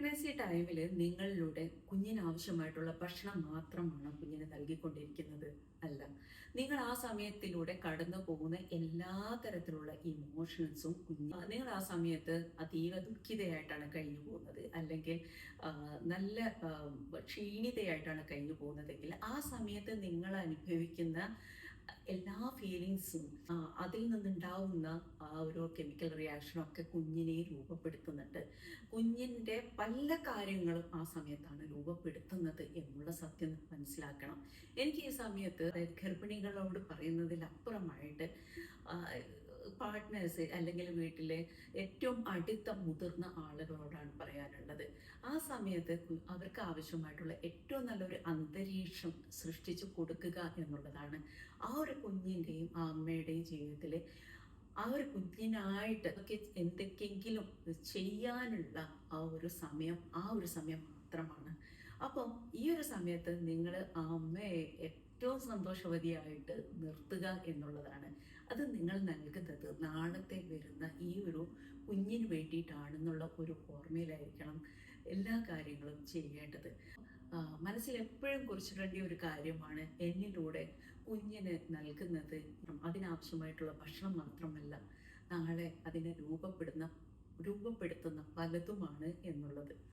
Pregnancy ടൈമിൽ നിങ്ങളിലൂടെ കുഞ്ഞിന് ആവശ്യമായിട്ടുള്ള ഭക്ഷണം മാത്രമാണ് കുഞ്ഞിന് നൽകിക്കൊണ്ടിരിക്കുന്നത് അല്ല. നിങ്ങൾ ആ സമയത്തിലൂടെ കടന്നു പോകുന്ന എല്ലാ തരത്തിലുള്ള ഇമോഷൻസും നിങ്ങൾ ആ സമയത്ത് അതീവ ദുഃഖിതയായിട്ടാണ് കഴിഞ്ഞു പോകുന്നത്, അല്ലെങ്കിൽ നല്ല ക്ഷീണിതയായിട്ടാണ് കഴിഞ്ഞു പോകുന്നതെങ്കിൽ ആ സമയത്ത് നിങ്ങൾ അനുഭവിക്കുന്ന എല്ലാ ഫീലിങ്സും അതിൽ നിന്നുണ്ടാവുന്ന ആ ഒരു കെമിക്കൽ റിയാക്ഷനൊക്കെ കുഞ്ഞിനെ രൂപപ്പെടുത്തുന്നുണ്ട്. കുഞ്ഞിൻ്റെ പല കാര്യങ്ങളും ആ സമയത്താണ് രൂപപ്പെടുത്തുന്നത് എന്നുള്ള സത്യം മനസ്സിലാക്കണം. എനിക്ക് ഈ സമയത്ത് ഗർഭിണികളോട് പറയുന്നതിലപ്പുറമായിട്ട് പാർട്ട്നേഴ്സ് അല്ലെങ്കിൽ വീട്ടിലെ ഏറ്റവും അടുത്ത മുതിർന്ന ആളുകളോടാണ് പറയാനുള്ളത്. ആ സമയത്ത് അവർക്ക് ആവശ്യമായിട്ടുള്ള ഏറ്റവും നല്ലൊരു അന്തരീക്ഷം സൃഷ്ടിച്ചു കൊടുക്കുക എന്നുള്ളതാണ് ആ ഒരു കുഞ്ഞിൻ്റെയും ആ അമ്മയുടെയും ജീവിതത്തിൽ ആ ഒരു കുഞ്ഞിനായിട്ട് എന്തൊക്കെയെങ്കിലും ചെയ്യാനുള്ള ആ ഒരു സമയം മാത്രമാണ്. അപ്പം ഈ ഒരു സമയത്ത് നിങ്ങൾ ആ അമ്മയെ ഏറ്റവും സന്തോഷവതിയായിട്ട് നിർത്തുക എന്നുള്ളതാണ്. അത് നിങ്ങൾ നൽകുന്നത് നാളത്തെ വരുന്ന ഈ ഒരു കുഞ്ഞിന് വേണ്ടിയിട്ടാണെന്നുള്ള ഒരു ഓർമ്മയിലായിരിക്കണം എല്ലാ കാര്യങ്ങളും ചെയ്യേണ്ടത്. മനസ്സിൽ എപ്പോഴും കുറിച്ചിടേണ്ട ഒരു കാര്യമാണ്, എന്നിലൂടെ കുഞ്ഞിന് നൽകുന്നത് അതിനാവശ്യമായിട്ടുള്ള ഭക്ഷണം മാത്രമല്ല, നാളെ അതിനെ രൂപപ്പെടുത്തുന്ന പലതുമാണ് എന്നുള്ളത്.